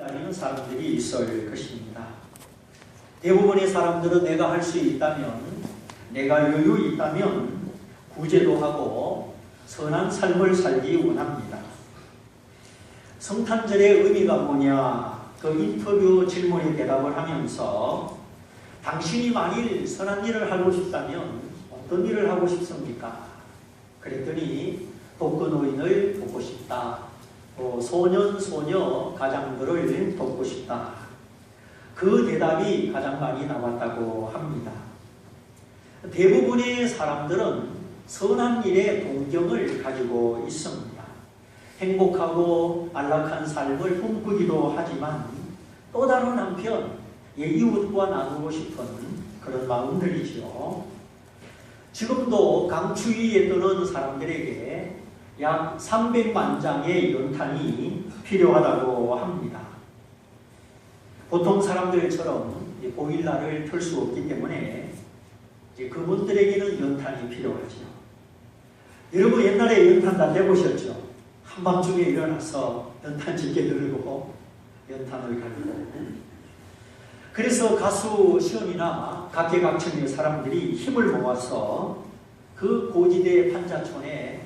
기다리는 사람들이 있을 것입니다. 대부분의 사람들은 내가 할 수 있다면, 내가 여유 있다면 구제도 하고 선한 삶을 살기 원합니다. 성탄절의 의미가 뭐냐? 그 인터뷰 질문에 대답을 하면서 당신이 만일 선한 일을 하고 싶다면 어떤 일을 하고 싶습니까? 그랬더니 독거노인을 돕고 싶다. 또 소년, 소녀, 가장들을 돕고 싶다. 그 대답이 가장 많이 나왔다고 합니다. 대부분의 사람들은 선한 일에 동경을 가지고 있습니다. 행복하고 안락한 삶을 꿈꾸기도 하지만 또 다른 한편 이웃과 나누고 싶은 그런 마음들이죠. 지금도 강추위에 떠는 사람들에게 약 300만 장의 연탄이 필요하다고 합니다. 보통 사람들처럼 보일러를 틀 수 없기 때문에 그분들에게는 연탄이 필요하죠. 여러분 옛날에 연탄 다 내보셨죠? 한밤중에 일어나서 연탄 집게 들고 연탄을 갈고, 그래서 가수 시험이나 각계각층의 사람들이 힘을 모아서 그 고지대 판자촌에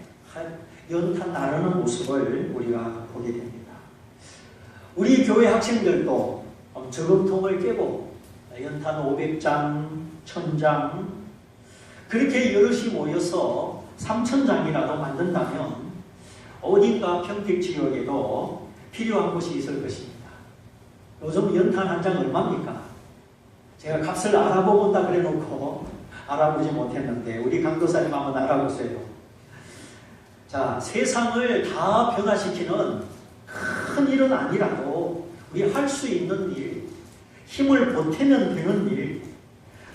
연탄 나르는 모습을 우리가 보게 됩니다. 우리 교회 학생들도 저금통을 깨고 연탄 500장, 1000장 그렇게 여럿이 모여서 3000장이라도 만든다면 어딘가 평택지역에도 필요한 곳이 있을 것입니다. 요즘 연탄 한 장 얼마입니까? 제가 값을 알아보본다 그래 놓고 알아보지 못했는데 우리 강도사님 한번 알아보세요. 자, 세상을 다 변화시키는 큰 일은 아니라도 우리 할 수 있는 일, 힘을 보태면 되는 일,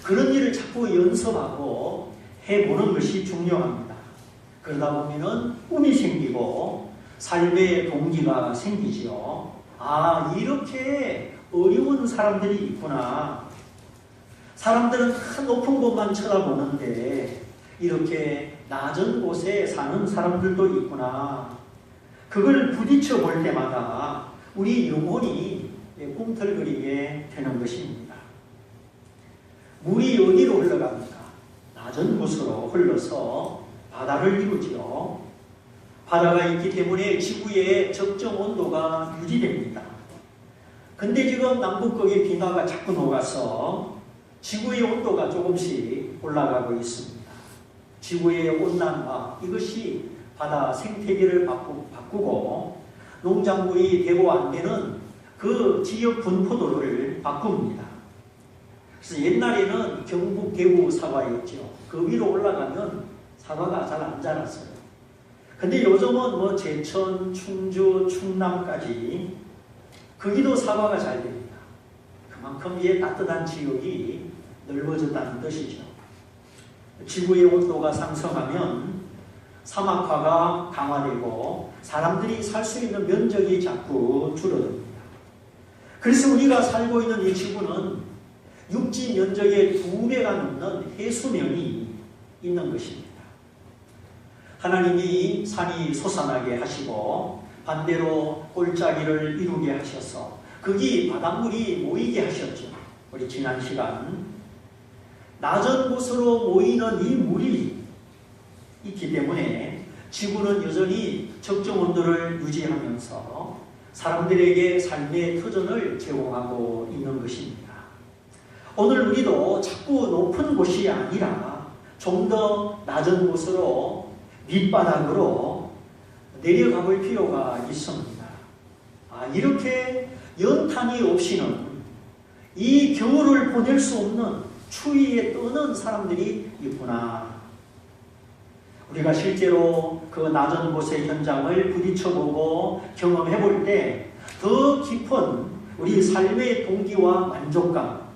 그런 일을 자꾸 연습하고 해보는 것이 중요합니다. 그러다 보면은 꿈이 생기고 삶의 동기가 생기지요. 아, 이렇게 어려운 사람들이 있구나. 사람들은 다 높은 곳만 쳐다보는데 이렇게 낮은 곳에 사는 사람들도 있구나. 그걸 부딪혀 볼 때마다 우리 영혼이 꿈틀거리게 되는 것입니다. 물이 어디로 흘러갑니까? 낮은 곳으로 흘러서 바다를 이루지요. 바다가 있기 때문에 지구의 적정 온도가 유지됩니다. 근데 지금 남북극의 빙하가 자꾸 녹아서 지구의 온도가 조금씩 올라가고 있습니다. 지구의 온난화, 이것이 바다 생태계를 바꾸고 농작물이 되고 안 되는 그 지역 분포도를 바꿉니다. 그래서 옛날에는 경북, 대구 사과였죠. 그 위로 올라가면 사과가 잘 안 자랐어요. 근데 요즘은 뭐 제천, 충주, 충남까지 거기도 사과가 잘 됩니다. 그만큼 이게 따뜻한 지역이 넓어졌다는 뜻이죠. 지구의 온도가 상승하면 사막화가 강화되고 사람들이 살 수 있는 면적이 자꾸 줄어듭니다. 그래서 우리가 살고 있는 이 지구는 육지 면적의 2배가 넘는 해수면이 있는 것입니다. 하나님이 산이 솟아나게 하시고 반대로 골짜기를 이루게 하셔서 거기 바닷물이 모이게 하셨죠. 우리 지난 시간 낮은 곳으로 모이는 이 물이 있기 때문에 지구는 여전히 적정 온도를 유지하면서 사람들에게 삶의 터전을 제공하고 있는 것입니다. 오늘 우리도 자꾸 높은 곳이 아니라 좀 더 낮은 곳으로 밑바닥으로 내려가 볼 필요가 있습니다. 아, 이렇게 연탄이 없이는 이 겨울을 보낼 수 없는 추위에 떠는 사람들이 있구나. 우리가 실제로 그 낮은 곳의 현장을 부딪혀보고 경험해볼 때 더 깊은 우리 삶의 동기와 만족감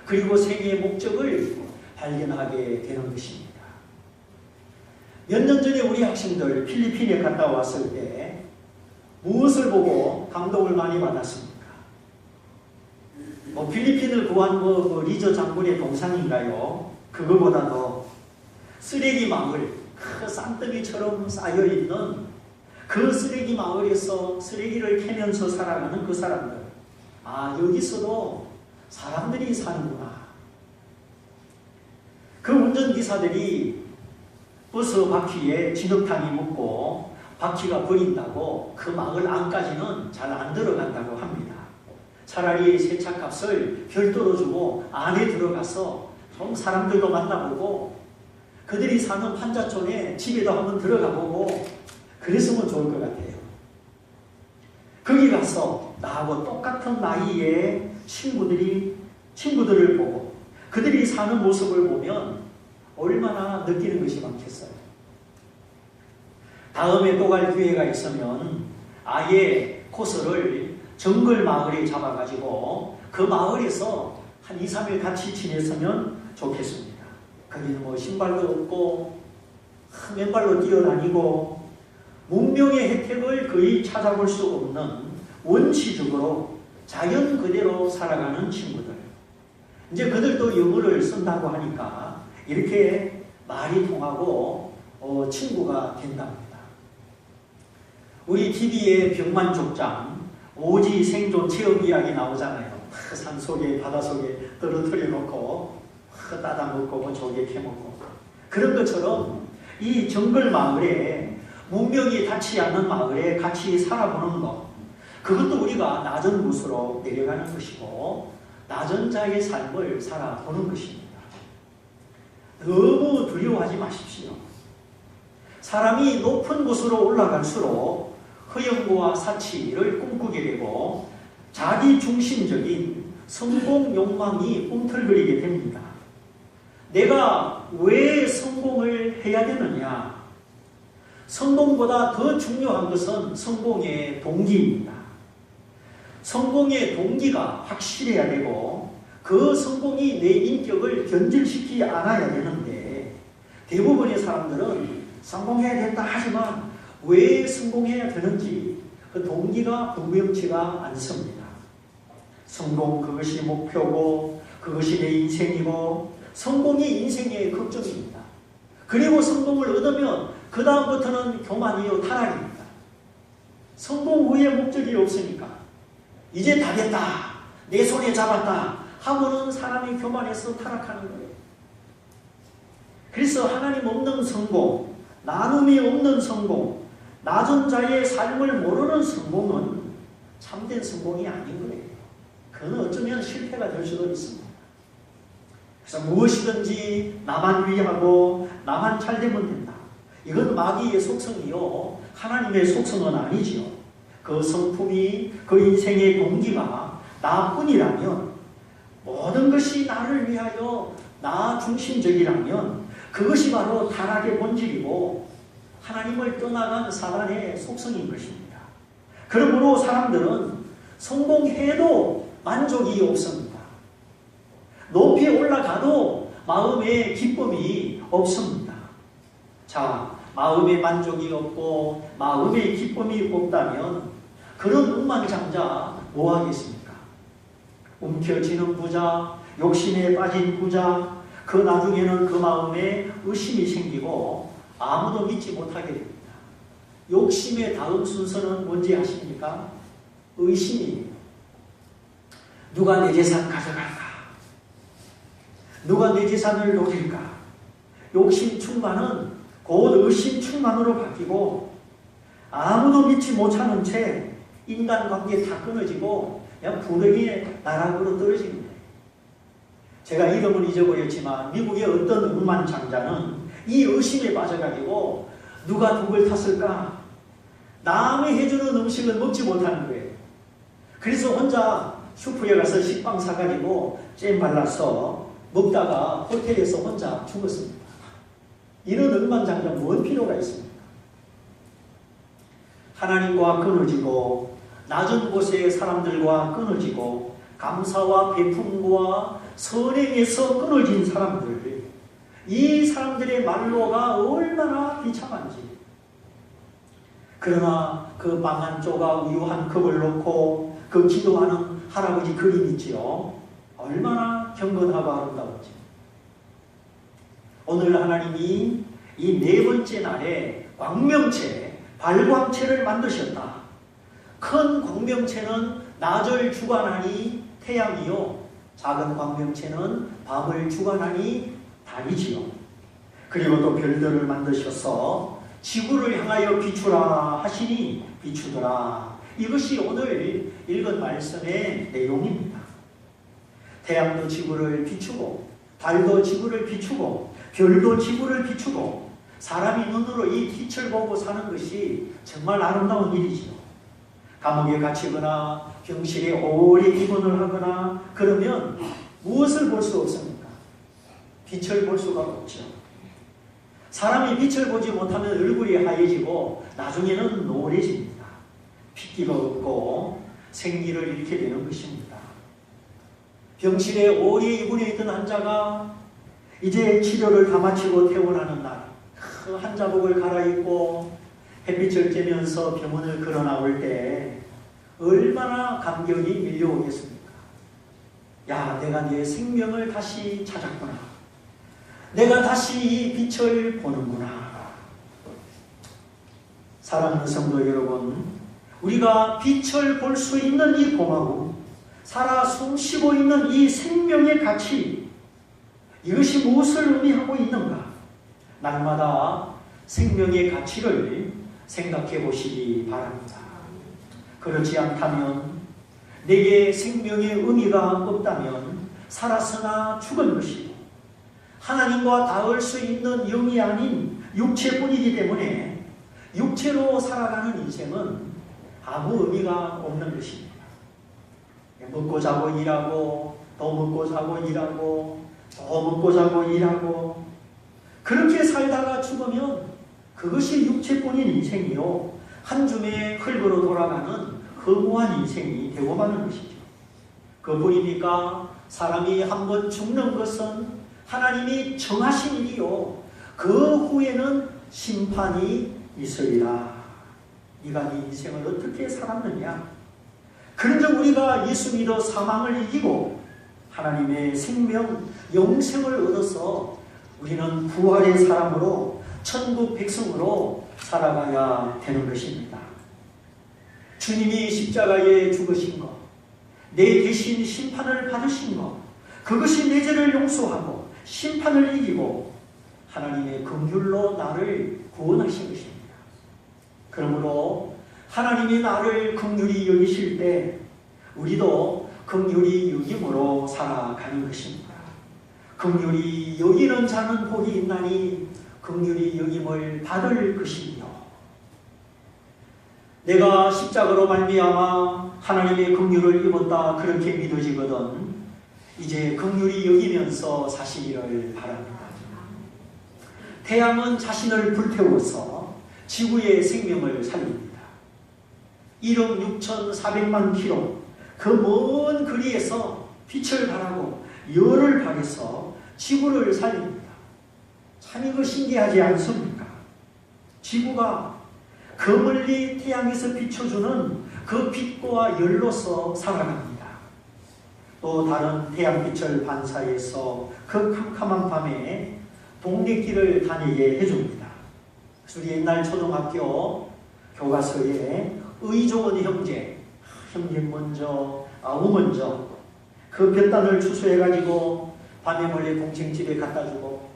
그리고 생애의 목적을 발견하게 되는 것입니다. 몇 년 전에 우리 학생들 필리핀에 갔다 왔을 때 무엇을 보고 감동을 많이 받았습니까? 필리핀을 구한 그 리저 장군의 동상인가요? 그거보다도 쓰레기 마을, 그 쌍더미처럼 쌓여있는 그 쓰레기 마을에서 쓰레기를 캐면서 살아가는 그 사람들, 아, 여기서도 사람들이 사는구나. 그 운전기사들이 버스 바퀴에 진흙탕이 묻고 바퀴가 버린다고 그 마을 안까지는 잘 안 들어간다고 합니다. 차라리 세차값을 별도로 주고 안에 들어가서 좀 사람들도 만나보고 그들이 사는 환자촌에 집에도 한번 들어가보고 그랬으면 좋을 것 같아요. 거기 가서 나하고 똑같은 나이의 친구들을 보고 그들이 사는 모습을 보면 얼마나 느끼는 것이 많겠어요. 다음에 또 갈 기회가 있으면 아예 코스를 정글 마을에 잡아가지고 그 마을에서 한 2, 3일 같이 지냈으면 좋겠습니다. 거기는 뭐 신발도 없고 맨발로 뛰어다니고 문명의 혜택을 거의 찾아볼 수 없는 원시적으로 자연 그대로 살아가는 친구들. 이제 그들도 영어를 쓴다고 하니까 이렇게 말이 통하고 친구가 된답니다. 우리 TV에 병만족장 오지 생존 체험 이야기 나오잖아요. 그 산 속에 바다 속에 떨어뜨려 놓고 따다 먹고 조개 캐먹고 그런 것처럼 이 정글 마을에 문명이 닿지 않는 마을에 같이 살아보는 것, 그것도 우리가 낮은 곳으로 내려가는 것이고 낮은 자의 삶을 살아보는 것입니다. 너무 두려워하지 마십시오. 사람이 높은 곳으로 올라갈수록 허영과 사치를 꿈꾸게 되고 자기 중심적인 성공 욕망이 꿈틀거리게 됩니다. 내가 왜 성공을 해야 되느냐? 성공보다 더 중요한 것은 성공의 동기입니다. 성공의 동기가 확실해야 되고 그 성공이 내 인격을 변질시키지 않아야 되는데 대부분의 사람들은 성공해야 된다 하지만 왜 성공해야 되는지 그 동기가 분명치가 않습니다. 성공 그것이 목표고 그것이 내 인생이고 성공이 인생의 걱정입니다. 그리고 성공을 얻으면 그 다음부터는 교만이요 타락입니다. 성공 후에 목적이 없으니까 이제 다 됐다 내 손에 잡았다 하고는 사람이 교만해서 타락하는 거예요. 그래서 하나님 없는 성공, 나눔이 없는 성공, 낮은 자의 삶을 모르는 성공은 참된 성공이 아닌 거예요. 그건 어쩌면 실패가 될 수도 있습니다. 그래서 무엇이든지 나만 위하고 나만 잘 되면 된다. 이건 마귀의 속성이요 하나님의 속성은 아니지요. 그 성품이 그 인생의 동기가 나뿐이라면 모든 것이 나를 위하여 나 중심적이라면 그것이 바로 타락의 본질이고 하나님을 떠나간 사단의 속성인 것입니다. 그러므로 사람들은 성공해도 만족이 없습니다. 높이 올라가도 마음에 기쁨이 없습니다. 자, 마음에 만족이 없고 마음에 기쁨이 없다면 그런 억만장자 뭐 하겠습니까? 움켜쥐는 부자, 욕심에 빠진 부자, 그 나중에는 그 마음에 의심이 생기고 아무도 믿지 못하게 됩니다. 욕심의 다음 순서는 뭔지 아십니까? 의심이에요. 누가 내 재산 가져갈까? 누가 내 재산을 노릴까? 욕심 충만은 곧 의심 충만으로 바뀌고 아무도 믿지 못하는 채 인간관계 다 끊어지고 그냥 분위기의 나락으로 떨어지는 거예요. 제가 이름은 잊어버렸지만 미국의 어떤 억만장자는 이 의심에 빠져가지고 누가 독을 탔을까? 남이 해주는 음식을 먹지 못하는 거예요. 그래서 혼자 슈퍼에 가서 식빵 사가지고 잼 발라서 먹다가 호텔에서 혼자 죽었습니다. 이런 억만장자 뭔 필요가 있습니까? 하나님과 끊어지고 낮은 곳의 사람들과 끊어지고 감사와 배품과 선행에서 끊어진 사람들, 이 사람들의 말로가 얼마나 비참한지. 그러나 그 빵 한 조각 우유 한 컵을 놓고 그 기도하는 할아버지 그림 있지요. 얼마나 경건하고 아름다운지. 오늘 하나님이 이 네 번째 날에 광명체, 발광체를 만드셨다. 큰 광명체는 낮을 주관하니 태양이요 작은 광명체는 밤을 주관하니 달이지요. 그리고 또 별들을 만드셔서 지구를 향하여 비추라 하시니 비추더라. 이것이 오늘 읽은 말씀의 내용입니다. 태양도 지구를 비추고 달도 지구를 비추고 별도 지구를 비추고 사람이 눈으로 이 빛을 보고 사는 것이 정말 아름다운 일이지요. 감옥에 갇히거나 병실에 오래 입원을 하거나 그러면 무엇을 볼 수 없습니까? 빛을 볼 수가 없죠. 사람이 빛을 보지 못하면 얼굴이 하얘지고 나중에는 노래집니다. 핏기가 없고 생리를 잃게 되는 것입니다. 병실에 오래 입원해 있던 환자가 이제 치료를 다 마치고 퇴원하는 날, 그 환자복을 갈아입고 햇빛을 쬐면서 병원을 걸어 나올 때 얼마나 감격이 밀려오겠습니까? 야, 내가 내 생명을 다시 찾았구나. 내가 다시 이 빛을 보는구나. 사랑하는 성도 여러분, 우리가 빛을 볼 수 있는 이 고마움, 살아 숨쉬고 있는 이 생명의 가치, 이것이 무엇을 의미하고 있는가? 날마다 생명의 가치를 생각해 보시기 바랍니다. 그렇지 않다면, 내게 생명의 의미가 없다면 살았으나 죽은 것이고 하나님과 닿을 수 있는 영이 아닌 육체뿐이기 때문에 육체로 살아가는 인생은 아무 의미가 없는 것입니다. 먹고 자고 일하고 또 먹고 자고 일하고 또 먹고 자고 일하고 그렇게 살다가 죽으면 그것이 육체뿐인 인생이요 한 줌의 흙으로 돌아가는 허무한 인생이 되고 마는 것이죠. 그뿐입니까? 사람이 한번 죽는 것은 하나님이 정하신 일이요 그 후에는 심판이 있으리라. 네가 네 인생을 어떻게 살았느냐? 그런즉 우리가 예수 믿어 사망을 이기고 하나님의 생명, 영생을 얻어서 우리는 부활의 사람으로 천국 백성으로 살아가야 되는 것입니다. 주님이 십자가에 죽으신 것, 내 대신 심판을 받으신 것, 그것이 내 죄를 용서하고 심판을 이기고 하나님의 긍휼로 나를 구원하신 것입니다. 그러므로 하나님이 나를 긍휼히 여기실 때 우리도 긍휼히 여김으로 살아가는 것입니다. 긍휼히 여기는 자는 복이 있나니 긍휼히 여김을 받을 것이며 내가 십자가로 말미암아 하나님의 긍휼을 입었다 그렇게 믿어지거든 이제 긍휼히 여기면서 사시기를 바랍니다. 태양은 자신을 불태워서 지구의 생명을 살립니다. 1억 6,400만 킬로 그 먼 거리에서 빛을 발하고 열을 발해서 지구를 살립니다. 참 이거 신기하지 않습니까? 지구가 그 멀리 태양에서 비춰주는 그 빛과 열로서 살아갑니다. 또 다른 태양빛을 반사해서 그 캄캄한 밤에 동네길을 다니게 해줍니다. 우리 옛날 초등학교 교과서에 의좋은 형제, 형님 먼저, 아우 먼저 그 볕단을 추수해가지고 밤에 몰래 동생 집에 갖다주고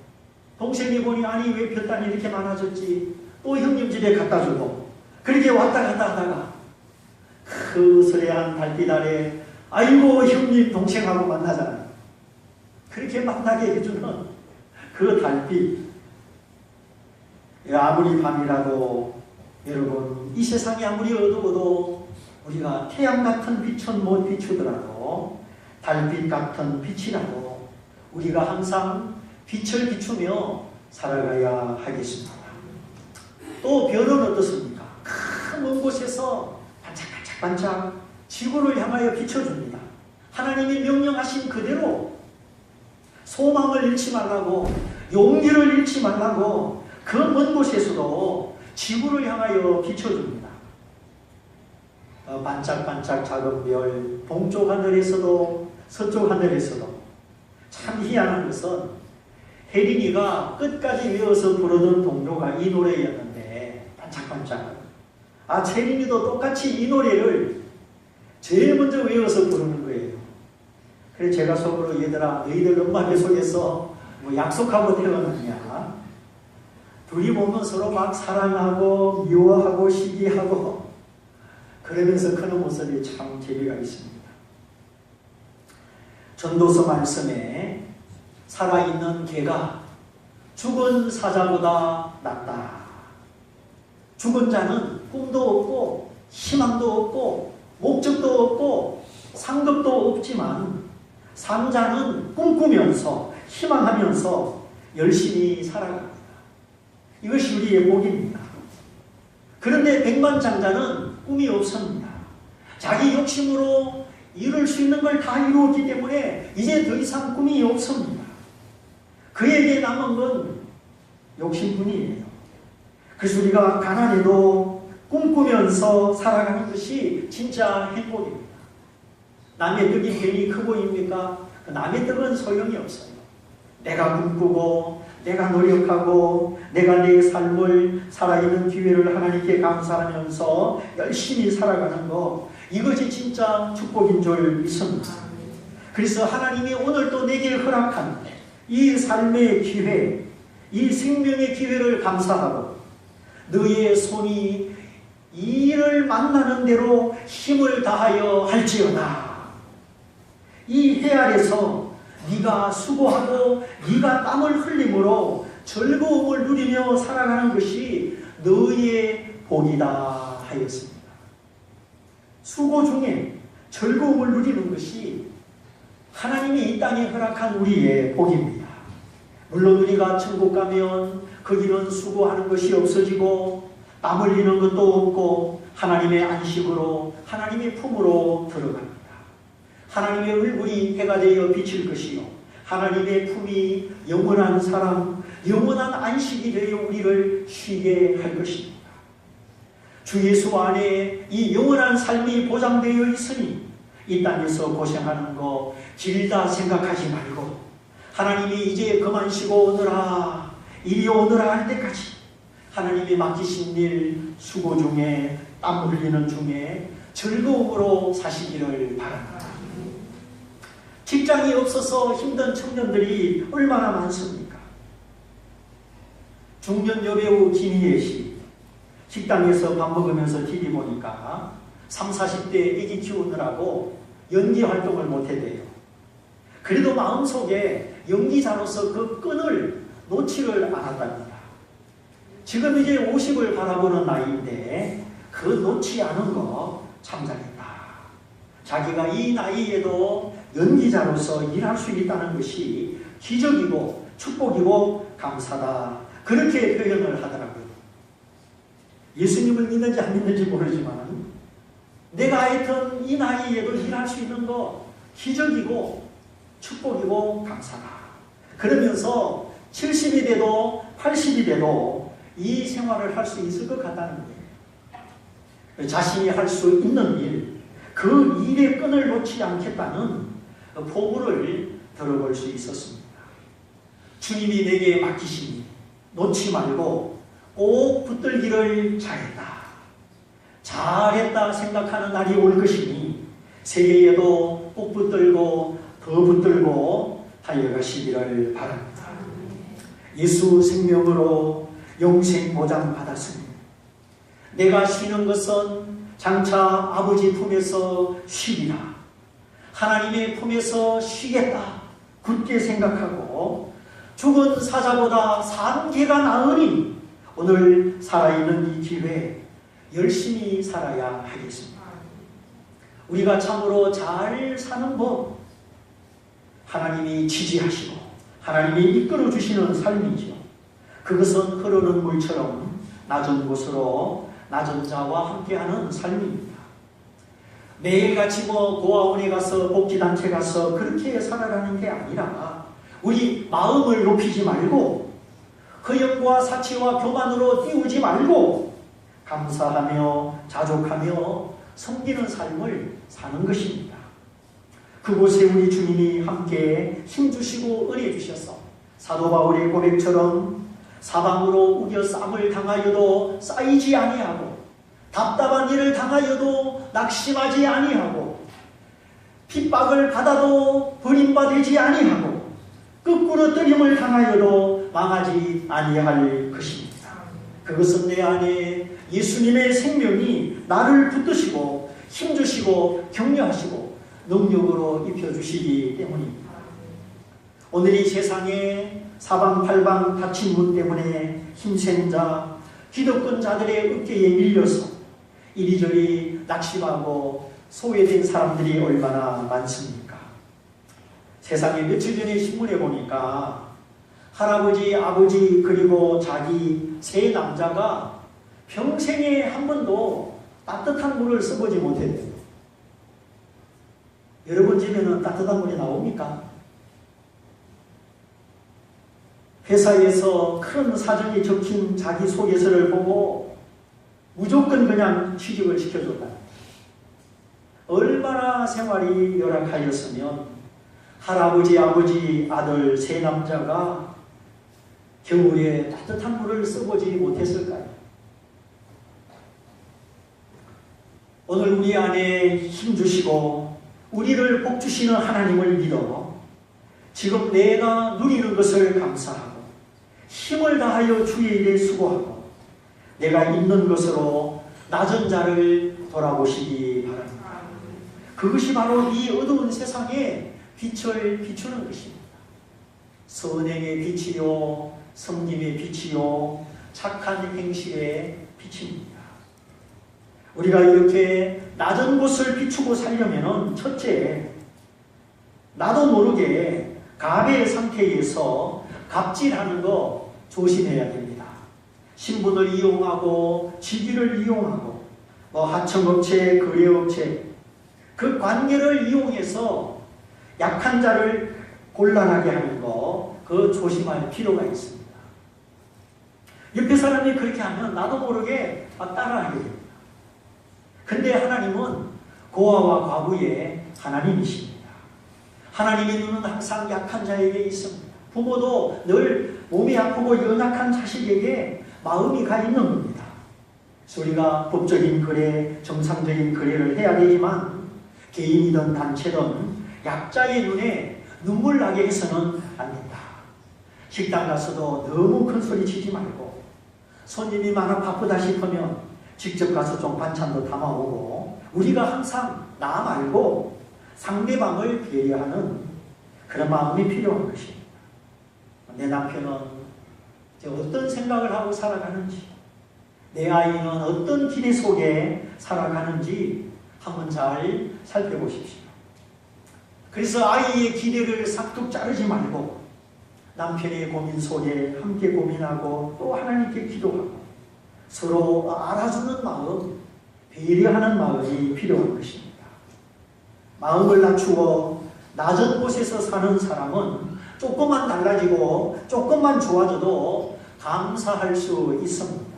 동생이 보니 아니 왜 볕단이 이렇게 많아졌지? 또 형님 집에 갖다주고 그렇게 왔다 갔다 하다가 그 서래한 달빛 아래 아이고 형님 동생하고 만나잖아. 그렇게 만나게 해주는 그 달빛 아무리 밤이라도 여러분 이 세상이 아무리 어두워도 우리가 태양 같은 빛은 못 비추더라도 달빛 같은 빛이라도 우리가 항상 빛을 비추며 살아가야 하겠습니다. 또 별은 어떻습니까? 큰 먼 곳에서 반짝반짝 지구를 향하여 비춰줍니다. 하나님이 명령하신 그대로 소망을 잃지 말라고 용기를 잃지 말라고 그 먼 곳에서도 지구를 향하여 비춰줍니다. 반짝반짝 작은 별 동쪽 하늘에서도 서쪽 하늘에서도 참 희한한 것은 혜린이가 끝까지 외워서 부르던 동료가 이 노래였는데 반짝반짝 채린이도 똑같이 이 노래를 제일 먼저 외워서 부르는 거예요. 그래서 제가 속으로 얘들아 너희들 엄마 뱃속에서 뭐 약속하고 태어났냐? 둘이 보면 서로 막 사랑하고 미워하고 시기하고 그러면서 크는 모습이 참 재미가 있습니다. 전도서 말씀에 살아있는 개가 죽은 사자보다 낫다. 죽은 자는 꿈도 없고 희망도 없고 목적도 없고 상급도 없지만 산 자는 꿈꾸면서 희망하면서 열심히 살아갑니다. 이것이 우리의 복입니다. 그런데 백만장자는 꿈이 없습니다. 자기 욕심으로 이룰 수 있는 걸 다 이루었기 때문에 이제 더 이상 꿈이 없습니다. 그에게 남은 건 욕심뿐이에요. 그래서 우리가 가난해도 꿈꾸면서 살아가는 것이 진짜 행복입니다. 남의 떡이 괜히 커 보입니까? 남의 떡은 소용이 없어요. 내가 꿈꾸고 내가 노력하고 내가 내 삶을 살아있는 기회를 하나님께 감사하면서 열심히 살아가는 것, 이것이 진짜 축복인 줄 믿습니다. 그래서 하나님이 오늘 또 내게 허락한 이 삶의 기회, 이 생명의 기회를 감사하고 너의 손이 이를 만나는 대로 힘을 다하여 할지어다. 이 해 아래서 네가 수고하고 네가 땀을 흘림으로 즐거움을 누리며 살아가는 것이 너의 복이다 하였습니다. 수고 중에 즐거움을 누리는 것이 하나님이 이 땅에 허락한 우리의 복입니다. 물론 우리가 천국 가면 거기는 수고하는 것이 없어지고 땀 흘리는 것도 없고 하나님의 안식으로 하나님의 품으로 들어갑니다. 하나님의 얼굴이 해가 되어 비칠 것이요 하나님의 품이 영원한 사랑, 영원한 안식이 되어 우리를 쉬게 할 것입니다. 주 예수 안에 이 영원한 삶이 보장되어 있으니 이 땅에서 고생하는 거 길다 생각하지 말고 하나님이 이제 그만 쉬고 오너라, 이리 오너라 할 때까지 하나님이 맡기신 일 수고 중에 땀 흘리는 중에 즐거움으로 사시기를 바랍니다. 직장이 없어서 힘든 청년들이 얼마나 많습니까? 중년 여배우 김희애 씨 식당에서 밥 먹으면서 TV 보니까 30, 40대 애기 키우느라고 연기 활동을 못했대요. 그래도 마음속에 연기자로서 그 끈을 놓지를 않았답니다. 지금 이제 50을 바라보는 나이인데 그 놓지 않은 거 참 잘했다. 자기가 이 나이에도 연기자로서 일할 수 있다는 것이 기적이고 축복이고 감사다. 그렇게 표현을 하더라고요. 예수님을 믿는지 안 믿는지 모르지만 내가 하여튼 이 나이에도 일할 수 있는 거 기적이고 축복이고 감사다. 그러면서 70이 돼도 80이 돼도 이 생활을 할 수 있을 것 같다는 거예요. 자신이 할 수 있는 일, 그 일의 끈을 놓지 않겠다는 포부를 들어볼 수 있었습니다. 주님이 내게 맡기신 일 놓지 말고 꼭 붙들기를 잘했다. 잘했다 생각하는 날이 올 것이니 새해에도 꼭 붙들고 더 붙들고 달려가시기를 바랍니다. 예수 생명으로 영생 보장 받았으니 내가 쉬는 것은 장차 아버지 품에서 쉬리라. 하나님의 품에서 쉬겠다. 굳게 생각하고 죽은 사자보다 산 개가 나으니 오늘 살아있는 이 기회에 열심히 살아야 하겠습니다. 우리가 참으로 잘 사는 법 하나님이 지지하시고 하나님이 이끌어 주시는 삶이죠. 그것은 흐르는 물처럼 낮은 곳으로 낮은 자와 함께하는 삶입니다. 매일같이 고아원에 가서 복지단체 가서 그렇게 살아가는 게 아니라 우리 마음을 높이지 말고 허영과 사치와 교만으로 띄우지 말고 감사하며 자족하며 섬기는 삶을 사는 것입니다. 그곳에 우리 주님이 함께 힘주시고 은혜 주셔서 사도 바울의 고백처럼 사방으로 우겨 쌈을 당하여도 쌓이지 아니하고 답답한 일을 당하여도 낙심하지 아니하고 핍박을 받아도 버림받지 아니하고 거꾸로 뜨림을 당하여도 망하지 아니할 것입니다. 그것은 내 안에 예수님의 생명이 나를 붙드시고 힘주시고 격려하시고 능력으로 입혀주시기 때문입니다. 오늘 이 세상에 사방팔방 닫힌 문 때문에 힘센 자, 기득권 자들의 어깨에 밀려서 이리저리 낙심하고 소외된 사람들이 얼마나 많습니까? 세상에 며칠 전에 신문에 보니까 할아버지, 아버지 그리고 자기 세 남자가 평생에 한 번도 따뜻한 물을 써보지 못했대요. 여러분 집에는 따뜻한 물이 나옵니까? 회사에서 큰 사정이 적힌 자기 소개서를 보고 무조건 그냥 취직을 시켜줬다. 얼마나 생활이 열악하였으면 할아버지, 아버지, 아들 세 남자가 겨울에 따뜻한 물을 써보지 못했을까요? 오늘 우리 안에 힘주시고 우리를 복주시는 하나님을 믿어 지금 내가 누리는 것을 감사하고 힘을 다하여 주의 일에 수고하고 내가 있는 것으로 낮은 자를 돌아보시기 바랍니다. 그것이 바로 이 어두운 세상에 빛을 비추는 것입니다. 선행의 빛이요, 섬김의 빛이요, 착한 행실의 빛입니다. 우리가 이렇게 낮은 곳을 비추고 살려면 첫째, 나도 모르게 갑의 상태에서 갑질하는 거 조심해야 됩니다. 신분을 이용하고 직위를 이용하고 하청업체, 거래업체 그 관계를 이용해서 약한 자를 곤란하게 하는 거 그거 조심할 필요가 있습니다. 옆에 사람이 그렇게 하면 나도 모르게 따라하게 됩니다. 근데 하나님은 고아와 과부의 하나님이십니다. 하나님의 눈은 항상 약한 자에게 있습니다. 부모도 늘 몸이 아프고 연약한 자식에게 마음이 가 있는 겁니다. 우리가 법적인 거래, 정상적인 거래를 해야 되지만 개인이든 단체든 약자의 눈에 눈물 나게 해서는 안 된다. 식당 가서도 너무 큰 소리 치지 말고 손님이 많아 바쁘다 싶으면 직접 가서 좀 반찬도 담아오고 우리가 항상 나 말고 상대방을 배려하는 그런 마음이 필요한 것입니다. 내 남편은 어떤 생각을 하고 살아가는지 내 아이는 어떤 기대 속에 살아가는지 한번 잘 살펴보십시오. 그래서 아이의 기대를 싹둑 자르지 말고 남편의 고민 속에 함께 고민하고 또 하나님께 기도하고 서로 알아주는 마음, 배려하는 마음이 필요한 것입니다. 마음을 낮추어 낮은 곳에서 사는 사람은 조금만 달라지고 조금만 좋아져도 감사할 수 있습니다.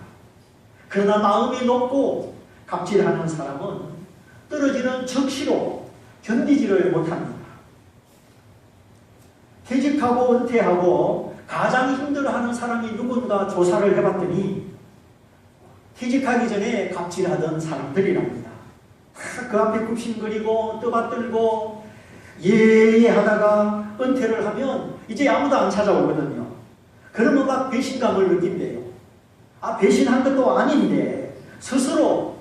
그러나 마음이 높고 갑질하는 사람은 떨어지는 적시로 견디지를 못합니다. 퇴직하고 은퇴하고 가장 힘들어하는 사람이 누군가 조사를 해봤더니 퇴직하기 전에 갑질하던 사람들이랍니다. 그 앞에 굽신거리고 떠받들고 예하다가 은퇴를 하면 이제 아무도 안 찾아오거든요. 그러면 막 배신감을 느낀대요. 배신한 것도 아닌데 스스로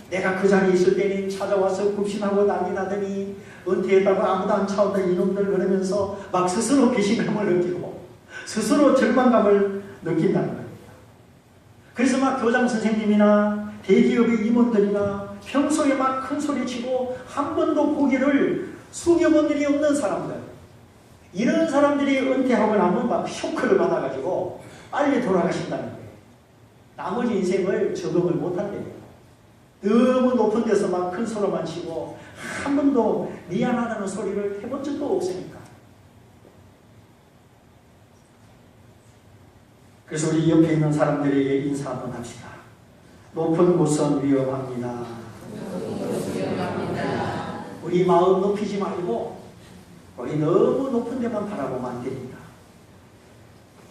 내가 그 자리에 있을 때는 찾아와서 굽신하고 난리 나더니 은퇴했다고 아무도 안 찾아온다 이놈들 그러면서 막 스스로 배신감을 느끼고 스스로 절망감을 느낀다는 겁니다. 그래서 막 교장 선생님이나 대기업의 임원들이나 평소에 막 큰 소리치고 한 번도 고개를 숙여본 일이 없는 사람들, 이런 사람들이 은퇴하고 나면 막 쇼크를 받아가지고 빨리 돌아가신다는 거예요. 나머지 인생을 적응을 못한대요. 너무 높은 데서 막 큰 소리만 치고 한 번도 미안하다는 소리를 해본 적도 없으니까. 그래서 우리 옆에 있는 사람들에게 인사 한번 합시다. 높은 곳은 위험합니다. 우리 마음 높이지 말고 우리 너무 높은 데만 바라보면 안 됩니다.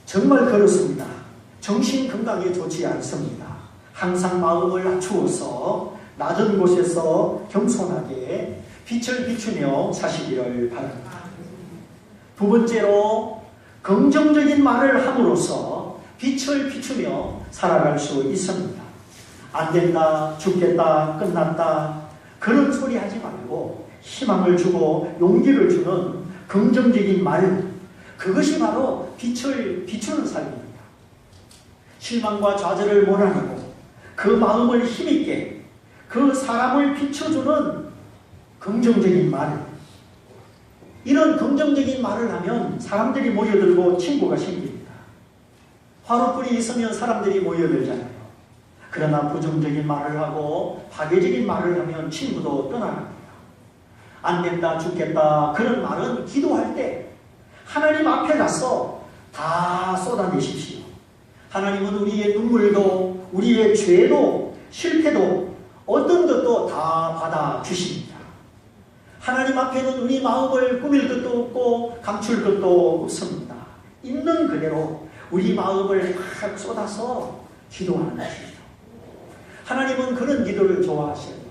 정말 그렇습니다. 정신 건강에 좋지 않습니다. 항상 마음을 낮추어서 낮은 곳에서 겸손하게 빛을 비추며 사시기를 바랍니다. 두 번째로 긍정적인 말을 함으로써 빛을 비추며 살아갈 수 있습니다. 안 된다, 죽겠다, 끝났다 그런 소리 하지 말고 희망을 주고 용기를 주는 긍정적인 말, 그것이 바로 빛을 비추는 삶입니다. 실망과 좌절을 몰아내고 그 마음을 힘있게 그 사람을 비춰주는 긍정적인 말, 이런 긍정적인 말을 하면 사람들이 모여들고 친구가 생깁니다. 화로불이 있으면 사람들이 모여들잖아요. 그러나 부정적인 말을 하고 파괴적인 말을 하면 친구도 떠나갑니다. 안 된다, 죽겠다 그런 말은 기도할 때 하나님 앞에 가서 다 쏟아내십시오. 하나님은 우리의 눈물도 우리의 죄도 실패도 어떤 것도 다 받아주십니다. 하나님 앞에는 우리 마음을 꾸밀 것도 없고 감출 것도 없습니다. 있는 그대로 우리 마음을 막 쏟아서 기도하는 것입니다. 하나님은 그런 기도를 좋아하셔요.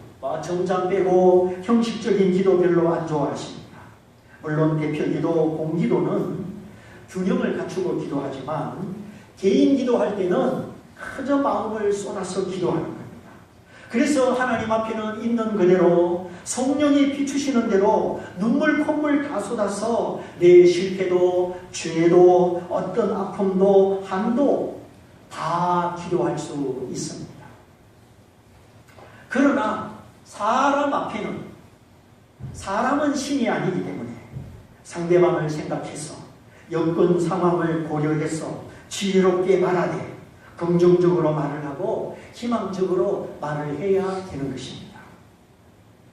정장 빼고 형식적인 기도 별로 안 좋아하십니다. 물론 대표기도, 공기도는 균형을 갖추고 기도하지만 개인 기도할 때는 그저 마음을 쏟아서 기도하는 겁니다. 그래서 하나님 앞에는 있는 그대로 성령이 비추시는 대로 눈물 콧물 다 쏟아서 내 실패도 죄도 어떤 아픔도 한도 다 기도할 수 있습니다. 그러나 사람 앞에는 사람은 신이 아니기 때문에 상대방을 생각해서 여건 상황을 고려해서 지혜롭게 말하되 긍정적으로 말을 하고 희망적으로 말을 해야 되는 것입니다.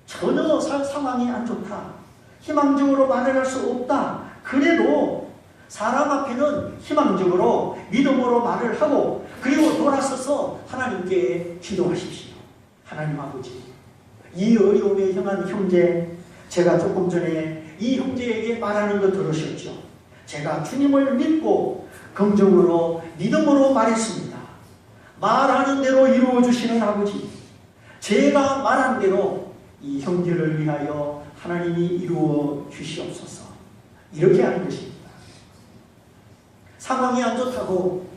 전혀 상황이 안 좋다, 희망적으로 말을 할 수 없다, 그래도 사람 앞에는 희망적으로 믿음으로 말을 하고 그리고 돌아서서 하나님께 기도하십시오. 하나님 아버지, 이 어려움에 형한 형제, 제가 조금 전에 이 형제에게 말하는 거 들으셨죠? 제가 주님을 믿고 긍정으로 믿음으로 말했습니다. 말하는 대로 이루어 주시는 아버지, 제가 말한 대로 이 형제를 위하여 하나님이 이루어 주시옵소서. 이렇게 하는 것입니다. 상황이 안 좋다고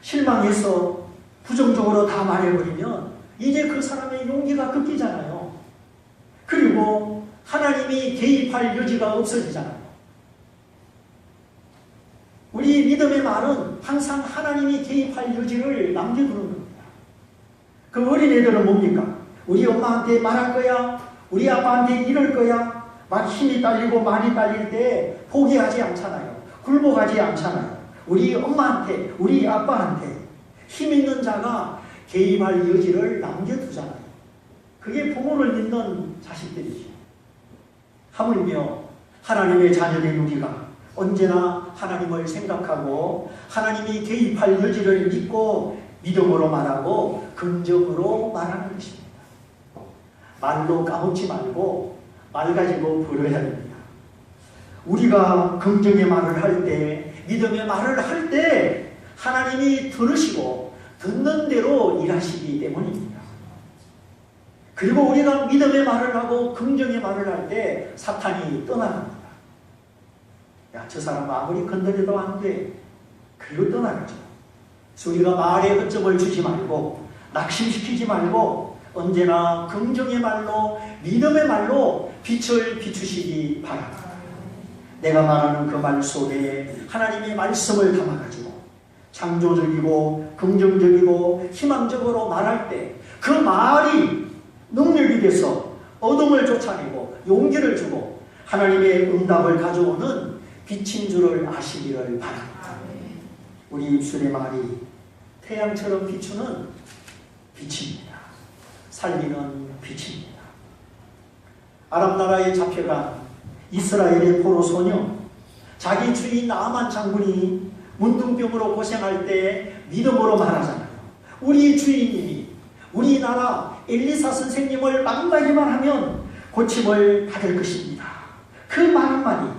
실망해서 부정적으로 다 말해버리면 이제 그 사람의 용기가 꺾이잖아요. 그리고 하나님이 개입할 여지가 없어지잖아요. 우리 믿음의 말은 항상 하나님이 개입할 여지를 남겨두는 겁니다. 그 어린애들은 뭡니까? 우리 엄마한테 말할 거야, 우리 아빠한테 이럴 거야, 막 힘이 딸리고 많이 딸릴 때 포기하지 않잖아요. 굴복하지 않잖아요. 우리 엄마한테, 우리 아빠한테 힘 있는 자가 개입할 여지를 남겨두잖아요. 그게 부모를 믿는 자식들이죠. 하물며 하나님의 자녀된 우리가 언제나 하나님을 생각하고 하나님이 개입할 여지를 믿고 믿음으로 말하고 긍정으로 말하는 것입니다. 말로 까먹지 말고 말 가지고 벌어야 됩니다. 우리가 긍정의 말을 할 때, 믿음의 말을 할 때 하나님이 들으시고 듣는 대로 일하시기 때문입니다. 그리고 우리가 믿음의 말을 하고 긍정의 말을 할 때 사탄이 떠나갑니다. 야, 저 사람 아무리 건드려도 안 돼. 그리고 떠나가죠. 그래서 우리가 말에 허점을 주지 말고 낙심시키지 말고 언제나 긍정의 말로 믿음의 말로 빛을 비추시기 바랍니다. 내가 말하는 그 말 속에 하나님의 말씀을 담아가지고 창조적이고 긍정적이고 희망적으로 말할 때 그 말이 능력이 돼서 어둠을 쫓아내고 용기를 주고 하나님의 응답을 가져오는 빛인 줄을 아시기를 바랍니다. 우리 입술의 말이 태양처럼 비추는 빛입니다. 살리는 빛입니다. 아람 나라에 잡혀간 이스라엘의 포로 소녀, 자기 주인 나아만 장군이 문둥병으로 고생할 때 믿음으로 말하잖아요. 우리 주인님이 우리나라 엘리사 선생님을 만나기만 하면 고침을 받을 것입니다. 그 말 한마디,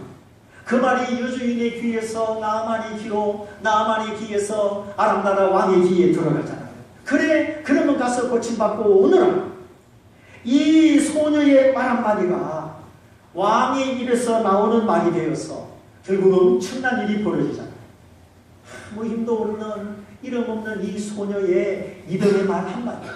그 말이 여주인의 귀에서 나아만의 귀로, 나아만의 귀에서 아람나라 왕의 귀에 들어가잖아요. 그래, 그러면 가서 고침받고 오너라. 이 소녀의 말 한마디가 왕의 입에서 나오는 말이 되어서 결국 엄청난 일이 벌어지잖아요. 아무 힘도 없는 이름 없는 이 소녀의 믿음의 말 한마디.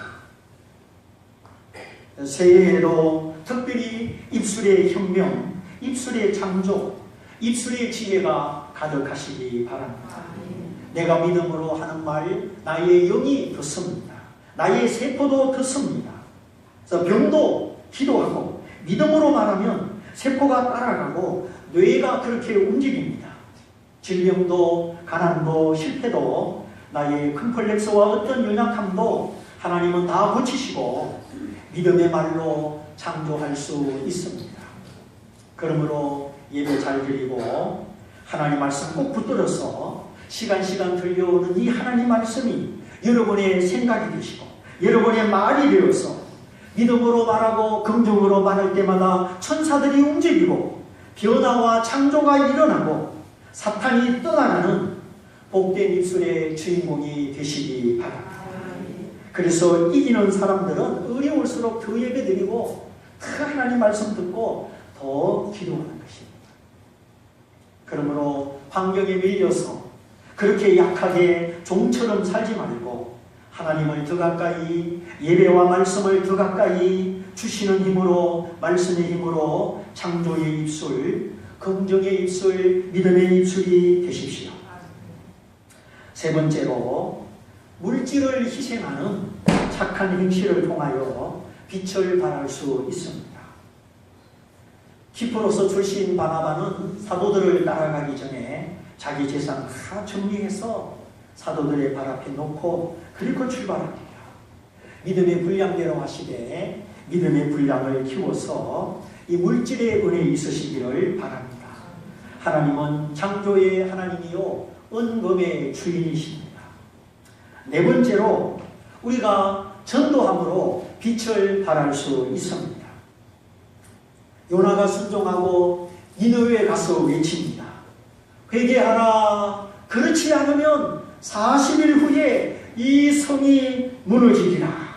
새해에도 특별히 입술의 혁명, 입술의 창조, 입술의 지혜가 가득하시기 바랍니다. 내가 믿음으로 하는 말, 나의 영이 듣습니다. 나의 세포도 듣습니다. 그래서 병도 기도하고 믿음으로 말하면 세포가 따라가고 뇌가 그렇게 움직입니다. 질병도 가난도 실패도 나의 컴플렉스와 어떤 연약함도 하나님은 다 고치시고 믿음의 말로 창조할 수 있습니다. 그러므로 예배 잘 드리고 하나님 말씀 꼭 붙들어서 시간 들려오는 이 하나님 말씀이 여러분의 생각이 되시고 여러분의 말이 되어서 믿음으로 말하고 긍정으로 말할 때마다 천사들이 움직이고 변화와 창조가 일어나고 사탄이 떠나가는 복된 입술의 주인공이 되시기 바랍니다. 그래서 이기는 사람들은 어려울수록 더 예배드리고 더 하나님 말씀 듣고 더 기도하는 것입니다. 그러므로 환경에 밀려서 그렇게 약하게 종처럼 살지 말고 하나님을 더 가까이 예배와 말씀을 더 가까이 주시는 힘으로 말씀의 힘으로 창조의 입술, 긍정의 입술, 믿음의 입술이 되십시오. 세 번째로 물질을 희생하는 착한 행실을 통하여 빛을 발할 수 있습니다. 키프로서 출신 바나바는 사도들을 따라가기 전에 자기 재산 다 정리해서 사도들의 발 앞에 놓고 그리고 출발합니다. 믿음의 분량대로 하시되 믿음의 분량을 키워서 이 물질의 은혜 있으시기를 바랍니다. 하나님은 창조의 하나님이요 은금의 주인이십니다. 네 번째로 우리가 전도함으로 빛을 발할 수 있습니다. 요나가 순종하고 니느웨에 가서 외칩니다. 회개하라. 그렇지 않으면 40일 후에 이 성이 무너지리라.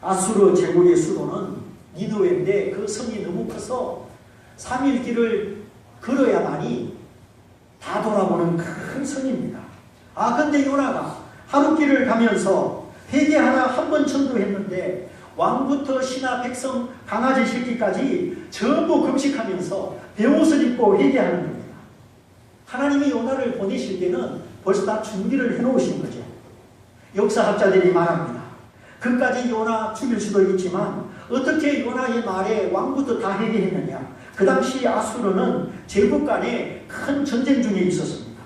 아수르 제국의 수도는 니느웨인데 그 성이 너무 커서 3일 길을 걸어야만이 다 돌아보는 큰 성입니다. 근데 요나가 하루 길을 가면서 회개하라 한 번 전도했는데 왕부터 신하 백성 강아지 새끼까지 전부 금식하면서 베옷을 입고 회개하는 겁니다. 하나님이 요나를 보내실 때는 벌써 다 준비를 해놓으신 거죠. 역사학자들이 말합니다. 그까지 요나 죽일 수도 있지만 어떻게 요나의 말에 왕부터 다 회개했느냐. 그 당시 아수르는 제국 간에 큰 전쟁 중에 있었습니다.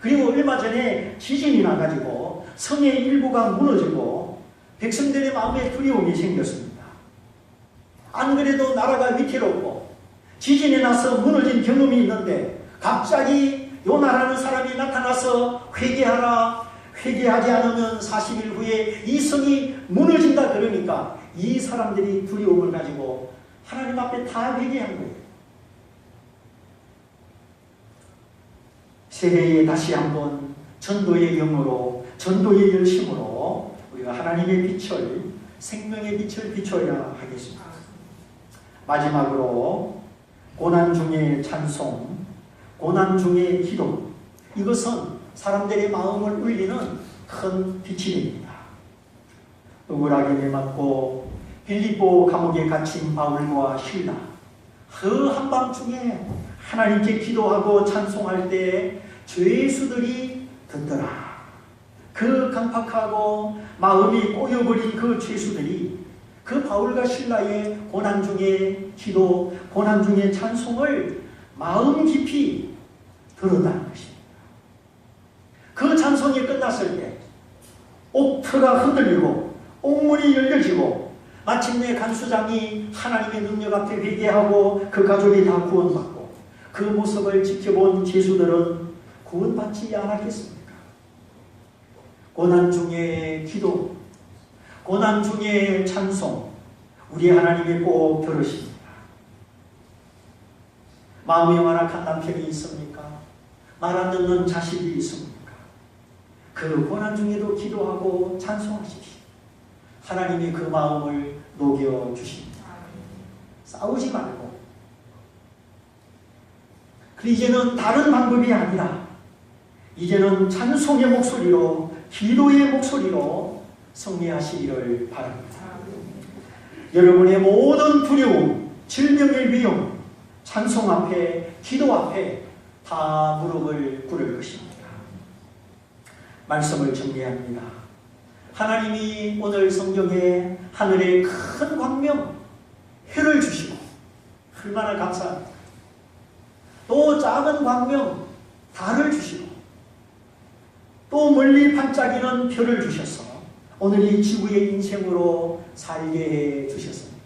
그리고 얼마 전에 지진이 나가지고 성의 일부가 무너지고 백성들의 마음에 두려움이 생겼습니다. 안 그래도 나라가 위태롭고 지진이 나서 무너진 경험이 있는데 갑자기 요나라는 사람이 나타나서 회개하라. 회개하지 않으면 40일 후에 이 성이 무너진다 그러니까 이 사람들이 두려움을 가지고 하나님 앞에 다 회개한 거예요. 새해에 다시 한번 전도의 영으로 전도의 열심으로 우리가 하나님의 빛을 생명의 빛을 비춰야 하겠습니다. 마지막으로 고난 중의 찬송, 고난 중의 기도, 이것은 사람들의 마음을 울리는 큰 빛이 됩니다. 억울하게 매맞고 빌립보 감옥에 갇힌 바울과 실라, 그 한밤중에 하나님께 기도하고 찬송할 때 죄수들이 듣더라. 그 강팍하고 마음이 꼬여버린 그 죄수들이 그 바울과 실라의 고난 중의 기도, 고난 중의 찬송을 마음 깊이 들었다는 것입니다. 그 찬송이 끝났을 때 옥터가 흔들리고 옥문이 열려지고 마침내 간수장이 하나님의 능력 앞에 회개하고 그 가족이 다 구원받고 그 모습을 지켜본 죄수들은 구원받지 않았겠습니까? 고난 중에 기도, 고난 중에 찬송, 우리 하나님이 꼭 들으십니다. 마음이 완악한 남편이 있습니까? 말 안 듣는 자식이 있습니까? 그 고난 중에도 기도하고 찬송하십시오. 하나님이 그 마음을 녹여주십니다. 싸우지 말고. 그리고 이제는 다른 방법이 아니라 이제는 찬송의 목소리로, 기도의 목소리로 승리하시기를 바랍니다. 여러분의 모든 두려움, 질병의 위험, 찬송 앞에, 기도 앞에 다 무릎을 꿇을 것입니다. 말씀을 정리합니다. 하나님이 오늘 성경에 하늘의 큰 광명, 해를 주시고 얼마나 감사합니다. 또 작은 광명, 달을 주시고 또 멀리 반짝이는 별을 주셔서 오늘 이 지구의 인생으로 살게 해 주셨습니다.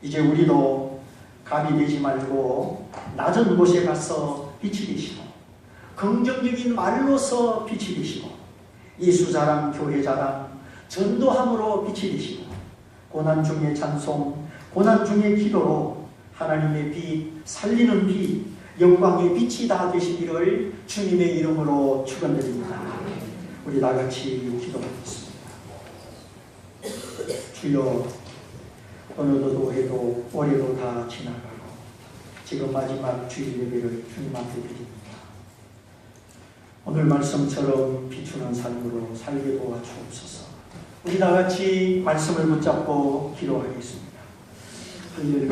이제 우리도 갑이 되지 말고 낮은 곳에 가서 빛이 되시고 긍정적인 말로서 빛이 되시고 예수자랑 교회자랑 전도함으로 빛이 되시고 고난 중의 찬송, 고난 중의 기도로 하나님의 빛, 살리는 빛, 영광의 빛이 다 되시기를 주님의 이름으로 축원드립니다. 우리 다 같이 기도하겠습니다. 주여, 어느덧 해도 올해도 다 지나가고 지금 마지막 주일 예배를 주님 앞에 드립니다. 오늘 말씀처럼 비추는 삶으로 살게 도와주옵소서. 우리 다 같이 말씀을 붙잡고 기도하겠습니다. 할렐루야.